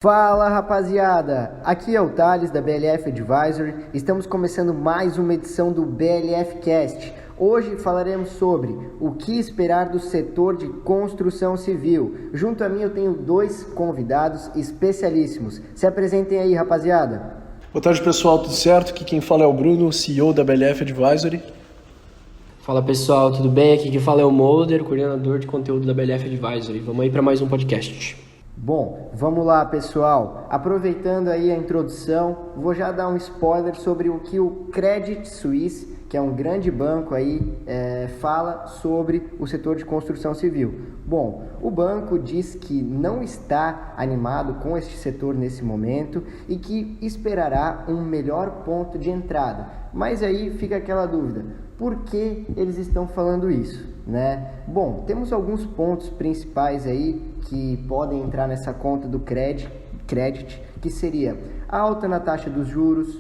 Fala rapaziada, aqui é o Thales da BLF Advisory, estamos começando mais uma edição do BLF Cast. Hoje falaremos sobre o que esperar do setor de construção civil. Junto a mim eu tenho dois convidados especialíssimos. Se apresentem aí, rapaziada. Boa tarde pessoal, tudo certo? Aqui quem fala é o Bruno, CEO da BLF Advisory. Fala pessoal, tudo bem? Aqui quem fala é o Molder, coordenador de conteúdo da BLF Advisory. Vamos aí para mais um podcast. Bom, vamos lá pessoal, aproveitando aí a introdução, vou já dar um spoiler sobre o que o Credit Suisse, que é um grande banco aí, fala sobre o setor de construção civil. Bom, o banco diz que não está animado com este setor nesse momento e que esperará um melhor ponto de entrada. Mas aí fica aquela dúvida, por que eles estão falando isso, né? Bom, temos alguns pontos principais aí que podem entrar nessa conta do credit, que seria a alta na taxa dos juros,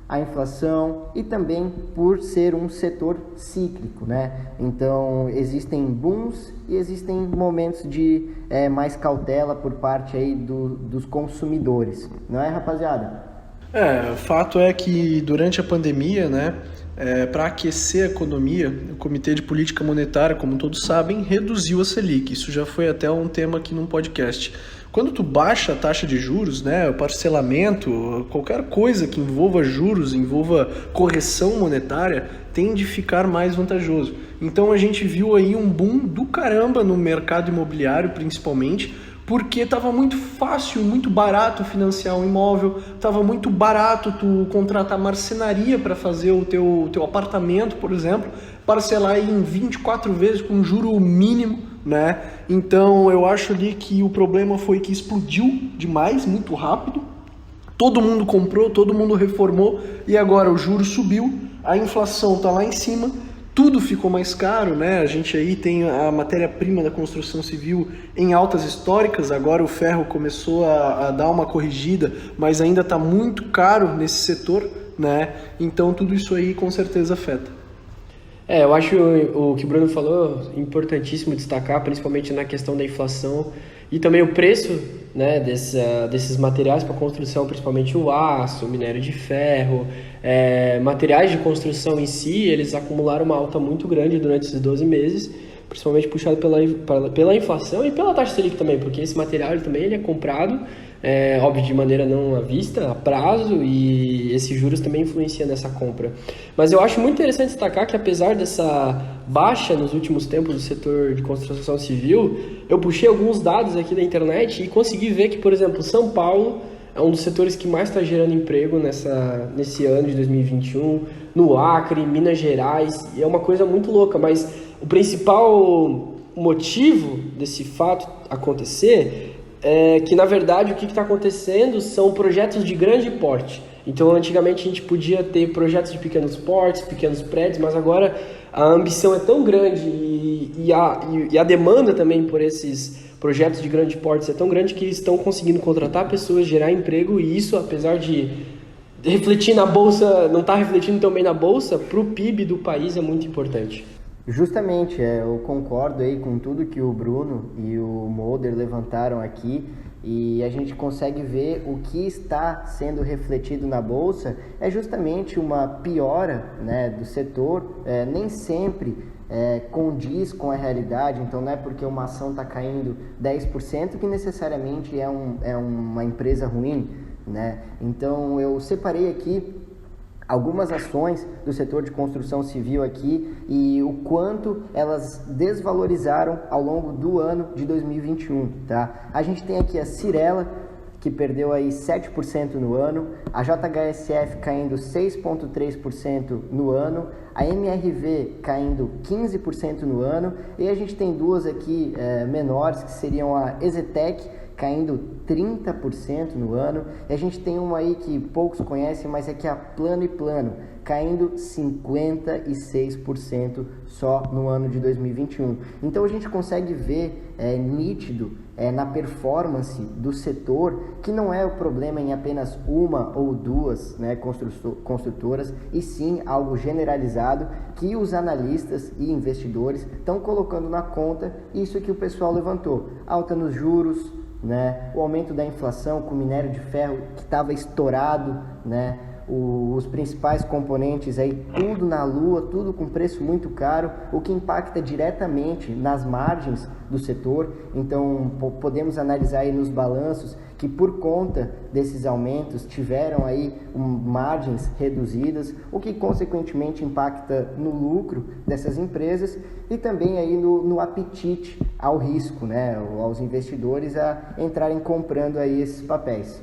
a inflação e também por ser um setor cíclico, né? Então existem booms e existem momentos de mais cautela por parte aí dos consumidores, não é, rapaziada? O fato é que durante a pandemia, né, para aquecer a economia, o Comitê de Política Monetária, como todos sabem, reduziu a Selic. Isso já foi até um tema aqui num podcast. Quando tu baixa a taxa de juros, né, o parcelamento, qualquer coisa que envolva juros, envolva correção monetária, tende a ficar mais vantajoso. Então a gente viu aí um boom do caramba no mercado imobiliário, principalmente, porque estava muito fácil, muito barato financiar um imóvel, estava muito barato tu contratar marcenaria para fazer o teu apartamento, por exemplo, parcelar em 24 vezes com juro mínimo, né? Então eu acho ali que o problema foi que explodiu demais, muito rápido, todo mundo comprou, todo mundo reformou e agora o juro subiu, a inflação está lá em cima, tudo ficou mais caro, né? A gente aí tem a matéria-prima da construção civil em altas históricas, agora o ferro começou a dar uma corrigida, mas ainda está muito caro nesse setor, né? Então tudo isso aí com certeza afeta. Eu acho o que o Bruno falou importantíssimo destacar, principalmente na questão da inflação e também o preço, né, desses materiais para construção, principalmente o aço, o minério de ferro, materiais de construção em si, eles acumularam uma alta muito grande durante esses 12 meses, principalmente puxado pela inflação e pela taxa Selic também, porque esse material ele é comprado, óbvio, de maneira não à vista, a prazo, e esses juros também influenciam nessa compra. Mas eu acho muito interessante destacar que apesar dessa baixa nos últimos tempos do setor de construção civil, eu puxei alguns dados aqui da internet e consegui ver que, por exemplo, São Paulo é um dos setores que mais está gerando emprego nesse ano de 2021, no Acre, Minas Gerais, e é uma coisa muito louca, mas o principal motivo desse fato acontecer é que, na verdade, o que está acontecendo são projetos de grande porte. Então, antigamente a gente podia ter projetos de pequenos portes, pequenos prédios, mas agora a ambição é tão grande e a demanda também por esses projetos de grande porte é tão grande que estão conseguindo contratar pessoas, gerar emprego, e isso, apesar de refletir na bolsa, não está refletindo também na bolsa, para o PIB do país é muito importante. Justamente, eu concordo aí com tudo que o Bruno e o Molder levantaram aqui, e a gente consegue ver o que está sendo refletido na Bolsa é justamente uma piora, né, do setor, nem sempre condiz com a realidade. Então não é porque uma ação está caindo 10% que necessariamente é uma empresa ruim, né? Então eu separei aqui algumas ações do setor de construção civil aqui e o quanto elas desvalorizaram ao longo do ano de 2021, tá? A gente tem aqui a Cyrela, que perdeu aí 7% no ano, a JHSF caindo 6,3% no ano, a MRV caindo 15% no ano, e a gente tem duas aqui menores, que seriam a Exetec, caindo 30% no ano, e a gente tem uma aí que poucos conhecem, mas é que é a Plano & Plano, caindo 56% só no ano de 2021. Então a gente consegue ver nítido na performance do setor que não é o problema em apenas uma ou duas, né, construtoras, e sim algo generalizado que os analistas e investidores estão colocando na conta. Isso que o pessoal levantou: alta nos juros, né? O aumento da inflação com o minério de ferro que estava estourado, né? Os principais componentes aí, tudo na lua, tudo com preço muito caro, o que impacta diretamente nas margens do setor. Então, podemos analisar aí nos balanços que por conta desses aumentos tiveram aí margens reduzidas, o que consequentemente impacta no lucro dessas empresas e também aí no apetite ao risco, né? Aos investidores a entrarem comprando aí esses papéis.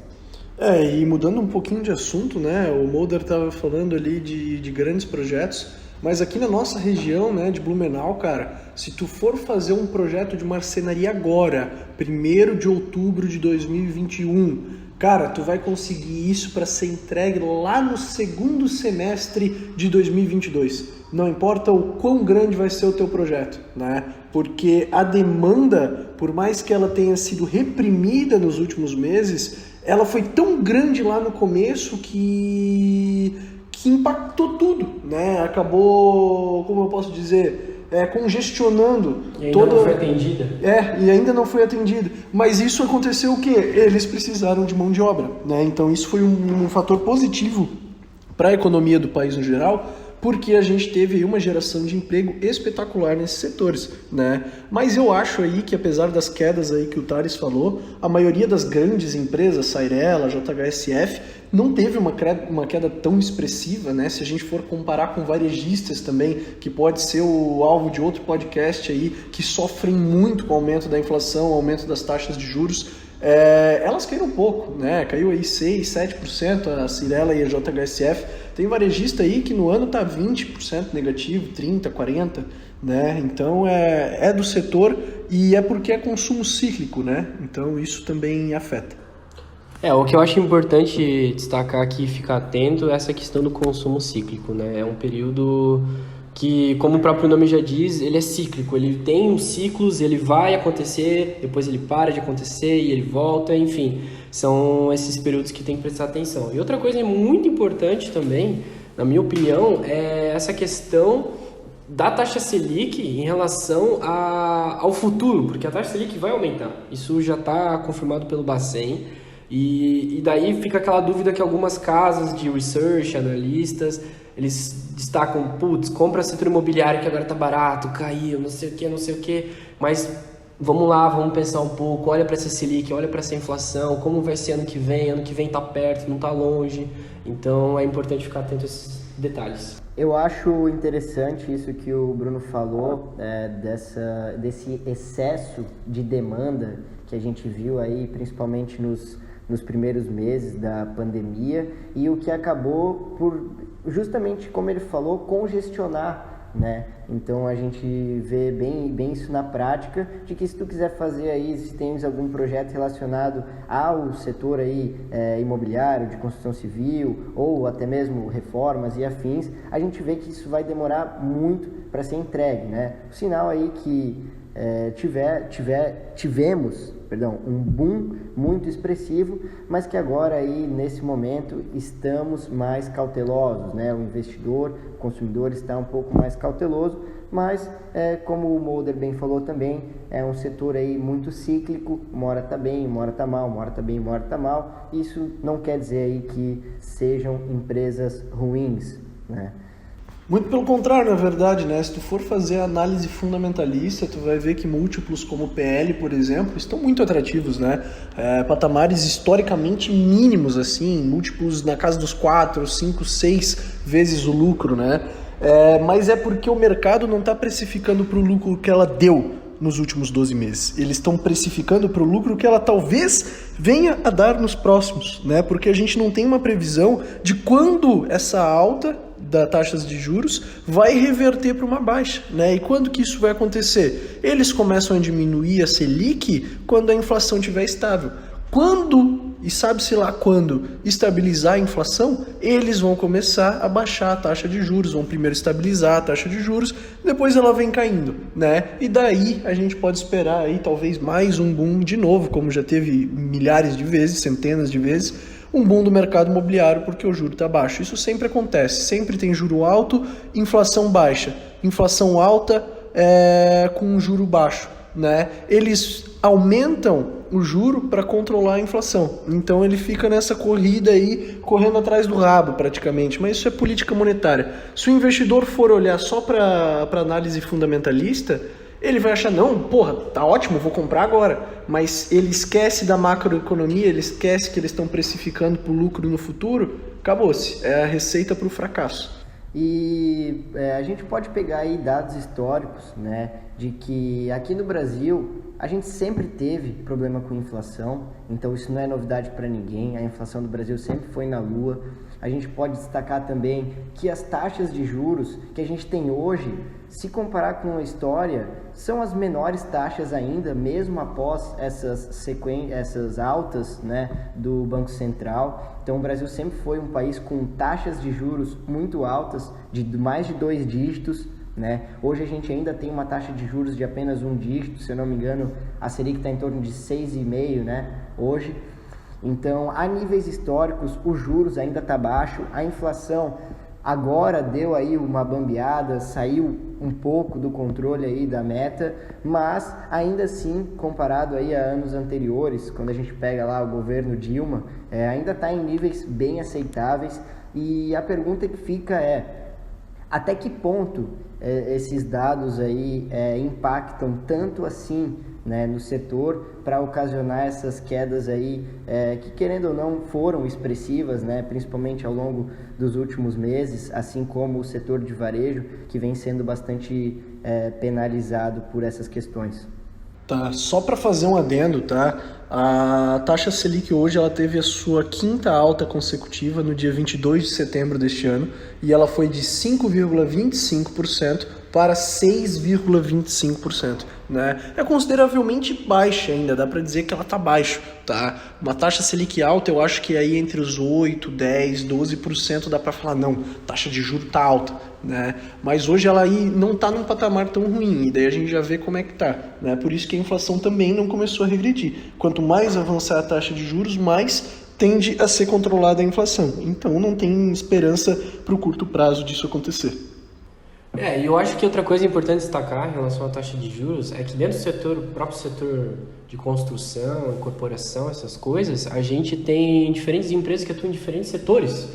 E mudando um pouquinho de assunto, né? O Mulder estava falando ali de grandes projetos, mas aqui na nossa região, né, de Blumenau, cara, se tu for fazer um projeto de marcenaria agora, 1º de outubro de 2021, cara, tu vai conseguir isso para ser entregue lá no 2º semestre de 2022. Não importa o quão grande vai ser o teu projeto, né? Porque a demanda, por mais que ela tenha sido reprimida nos últimos meses, ela foi tão grande lá no começo que impactou tudo, né? Acabou, como eu posso dizer, congestionando. E ainda não foi atendida. E ainda não foi atendida. Mas isso aconteceu o quê? Eles precisaram de mão de obra, né? Então isso foi um fator positivo para a economia do país no geral, porque a gente teve aí uma geração de emprego espetacular nesses setores, né? Mas eu acho aí que, apesar das quedas aí que o Thales falou, a maioria das grandes empresas, Cyrela, JHSF, não teve uma queda tão expressiva, né? Se a gente for comparar com varejistas também, que pode ser o alvo de outro podcast aí, que sofrem muito com o aumento da inflação, o aumento das taxas de juros, elas caíram um pouco, né? Caiu aí 6%, 7%, a Cyrela e a JHSF. Tem varejista aí que no ano está 20% negativo, 30%, 40%, né? Então é do setor e é porque é consumo cíclico, né? Então isso também afeta. O que eu acho importante destacar aqui e ficar atento é essa questão do consumo cíclico, né? É um período que, como o próprio nome já diz, ele é cíclico, ele tem uns ciclos, ele vai acontecer, depois ele para de acontecer e ele volta, enfim, são esses períodos que tem que prestar atenção. E outra coisa muito importante também, na minha opinião, é essa questão da taxa Selic em relação ao futuro, porque a taxa Selic vai aumentar, isso já está confirmado pelo Bacen, e daí fica aquela dúvida que algumas casas de research, analistas, eles destacam, compra setor imobiliário que agora tá barato, caiu, não sei o que, mas vamos lá, vamos pensar um pouco, olha para essa Selic, olha para essa inflação, como vai ser ano que vem tá perto, não tá longe, então é importante ficar atento a esses detalhes. Eu acho interessante isso que o Bruno falou, desse excesso de demanda que a gente viu aí, principalmente nos primeiros meses da pandemia, e o que acabou por, justamente como ele falou, congestionar, né? Então a gente vê bem isso na prática, de que se tu quiser fazer aí, se tens algum projeto relacionado ao setor aí, imobiliário, de construção civil, ou até mesmo reformas e afins, a gente vê que isso vai demorar muito para ser entregue, né? O sinal aí que tivemos um boom muito expressivo, mas que agora aí nesse momento estamos mais cautelosos, né? O investidor, o consumidor está um pouco mais cauteloso, mas como o Mulder bem falou também, é um setor aí muito cíclico, uma hora está bem, uma hora está mal, uma hora está bem, uma hora está mal. Isso não quer dizer aí que sejam empresas ruins, né? Muito pelo contrário, na verdade, né? Se tu for fazer análise fundamentalista, tu vai ver que múltiplos como o PL, por exemplo, estão muito atrativos, né? Patamares historicamente mínimos, assim, múltiplos na casa dos 4, 5, 6 vezes o lucro, né? Mas é porque o mercado não está precificando para o lucro que ela deu nos últimos 12 meses. Eles estão precificando para o lucro que ela talvez venha a dar nos próximos, né? Porque a gente não tem uma previsão de quando essa alta das taxas de juros vai reverter para uma baixa, né? E quando que isso vai acontecer? Eles começam a diminuir a Selic quando a inflação estiver estável. Quando, e sabe-se lá quando, estabilizar a inflação, eles vão começar a baixar a taxa de juros, vão primeiro estabilizar a taxa de juros, depois ela vem caindo, né? E daí a gente pode esperar aí talvez mais um boom de novo, como já teve milhares de vezes, centenas de vezes, um boom do mercado imobiliário porque o juro está baixo. Isso sempre acontece, sempre tem juro alto, inflação baixa, inflação alta com juro baixo, né? Eles aumentam o juro para controlar a inflação. Então ele fica nessa corrida aí, correndo atrás do rabo praticamente, mas isso é política monetária. Se o investidor for olhar só para análise fundamentalista, ele vai achar, não, porra, tá ótimo, vou comprar agora. Mas ele esquece da macroeconomia, ele esquece que eles estão precificando por lucro no futuro, acabou-se, é a receita para o fracasso. E a gente pode pegar aí dados históricos, né, de que aqui no Brasil a gente sempre teve problema com inflação, então isso não é novidade para ninguém, a inflação do Brasil sempre foi na lua. A gente pode destacar também que as taxas de juros que a gente tem hoje, se comparar com a história, são as menores taxas ainda, mesmo após essas altas, né, do Banco Central. Então o Brasil sempre foi um país com taxas de juros muito altas, de mais de 2 dígitos. Né? Hoje a gente ainda tem uma taxa de juros de apenas 1 dígito, se eu não me engano, a Selic está em torno de 6,5, né, hoje. Então, a níveis históricos, os juros ainda está baixo, a inflação agora deu aí uma bambeada, saiu um pouco do controle aí da meta, mas ainda assim, comparado aí a anos anteriores, quando a gente pega lá o governo Dilma, ainda está em níveis bem aceitáveis. E a pergunta que fica é: até que ponto esses dados aí impactam tanto assim, né, no setor para ocasionar essas quedas aí que, querendo ou não, foram expressivas, né, principalmente ao longo dos últimos meses, assim como o setor de varejo, que vem sendo bastante penalizado por essas questões. Tá, só para fazer um adendo, tá? A taxa Selic hoje ela teve a sua 5ª alta consecutiva no dia 22 de setembro deste ano e ela foi de 5,25% para 6,25%, né? É consideravelmente baixa ainda, dá para dizer que ela tá baixa, tá? Uma taxa Selic alta, eu acho que aí entre os 8, 10, 12% dá para falar, não, taxa de juros tá alta, né? Mas hoje ela aí não tá num patamar tão ruim, e daí a gente já vê como é que tá, né? Por isso que a inflação também não começou a regredir. Quanto mais avançar a taxa de juros, mais tende a ser controlada a inflação. Então não tem esperança para o curto prazo disso acontecer. E eu acho que outra coisa importante destacar em relação à taxa de juros é que dentro do setor, próprio setor de construção, incorporação, essas coisas, a gente tem diferentes empresas que atuam em diferentes setores.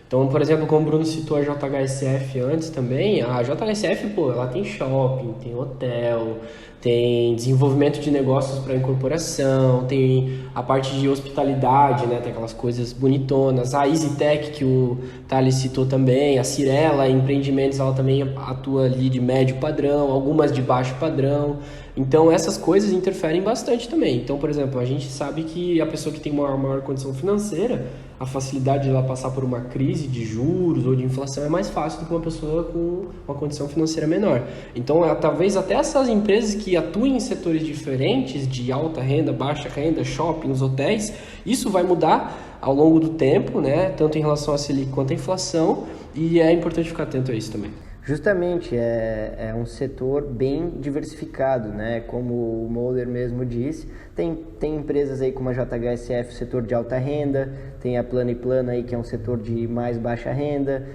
Então, por exemplo, como o Bruno citou a JHSF antes também, a JHSF, ela tem shopping, tem hotel, tem desenvolvimento de negócios para incorporação, tem a parte de hospitalidade, né? Tem aquelas coisas bonitonas, a EasyTech que o Thales citou também, a Cirela Empreendimentos, ela também atua ali de médio padrão, algumas de baixo padrão. Então essas coisas interferem bastante também. Então, por exemplo, a gente sabe que a pessoa que tem uma maior condição financeira, a facilidade de ela passar por uma crise de juros ou de inflação é mais fácil do que uma pessoa com uma condição financeira menor. Então, talvez até essas empresas que atuem em setores diferentes, de alta renda, baixa renda, shoppings, hotéis, isso vai mudar ao longo do tempo, né? Tanto em relação à Selic quanto à inflação, e é importante ficar atento a isso também. Justamente, é um setor bem diversificado, né? Como o Moller mesmo disse, tem empresas aí como a JHSF, setor de alta renda, tem a Plano e Plano aí que é um setor de mais baixa renda,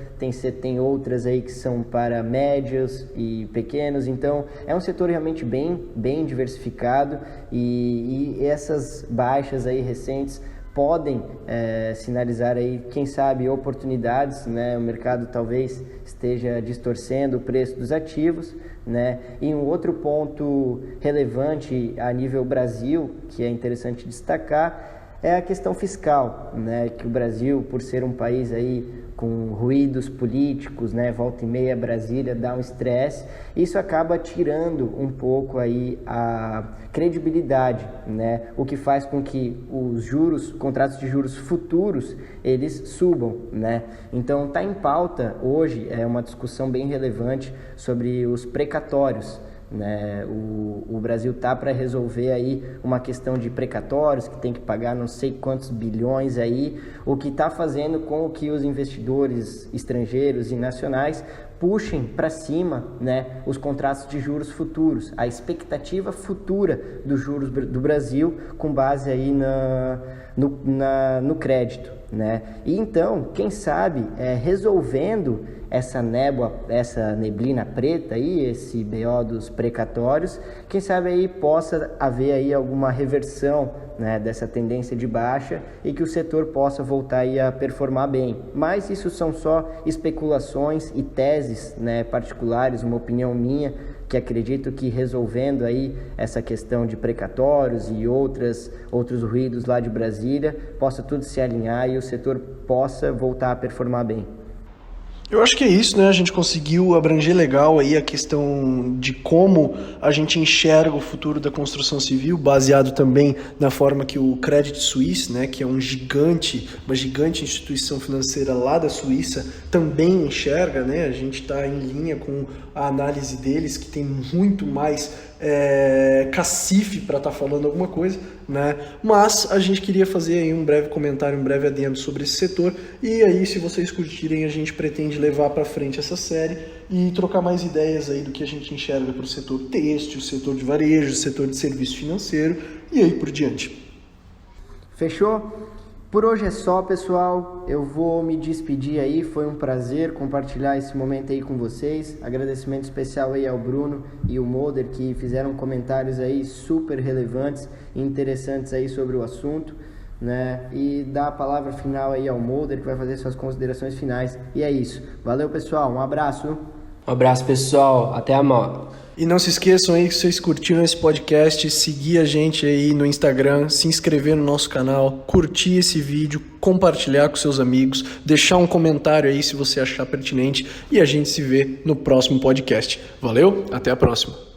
tem outras aí que são para médios e pequenos, então é um setor realmente bem diversificado e essas baixas aí recentes podem sinalizar aí, quem sabe, oportunidades, né? O mercado talvez esteja distorcendo o preço dos ativos, né? E um outro ponto relevante a nível Brasil, que é interessante destacar, é a questão fiscal, né? Que o Brasil, por ser um país aí com ruídos políticos, né? Volta e meia Brasília dá um estresse, isso acaba tirando um pouco aí a credibilidade, né? O que faz com que os contratos de juros futuros, eles subam, né? Então tá em pauta hoje, é uma discussão bem relevante sobre os precatórios, né? O Brasil tá para resolver aí uma questão de precatórios, que tem que pagar não sei quantos bilhões aí, o que está fazendo com que os investidores estrangeiros e nacionais puxem para cima, né, os contratos de juros futuros, a expectativa futura dos juros do Brasil com base aí no crédito, né? E então, quem sabe, resolvendo essa neblina preta aí, esse BO dos precatórios, quem sabe aí possa haver aí alguma reversão, né, dessa tendência de baixa e que o setor possa voltar aí a performar bem. Mas isso são só especulações e teses, né, particulares, uma opinião minha, que acredito que resolvendo aí essa questão de precatórios e outros ruídos lá de Brasília, possa tudo se alinhar e o setor possa voltar a performar bem. Eu acho que é isso, né? A gente conseguiu abranger legal aí a questão de como a gente enxerga o futuro da construção civil, baseado também na forma que o Credit Suisse, né, que é uma gigante instituição financeira lá da Suíça, também enxerga, né? A gente está em linha com a análise deles, que tem muito mais cacife para estar falando alguma coisa, né? Mas a gente queria fazer aí um breve comentário, um breve adendo sobre esse setor, e aí, se vocês curtirem, a gente pretende levar para frente essa série e trocar mais ideias aí do que a gente enxerga para o setor têxtil, setor de varejo, setor de serviço financeiro e aí por diante. Fechou? Por hoje é só, pessoal. Eu vou me despedir aí. Foi um prazer compartilhar esse momento aí com vocês. Agradecimento especial aí ao Bruno e o Mulder, que fizeram comentários aí super relevantes e interessantes aí sobre o assunto, né? E dar a palavra final aí ao Mulder, que vai fazer suas considerações finais. E é isso. Valeu, pessoal. Um abraço. Um abraço, pessoal. Até a mão. E não se esqueçam aí que vocês curtiram esse podcast, seguir a gente aí no Instagram, se inscrever no nosso canal, curtir esse vídeo, compartilhar com seus amigos, deixar um comentário aí se você achar pertinente e a gente se vê no próximo podcast. Valeu, até a próxima!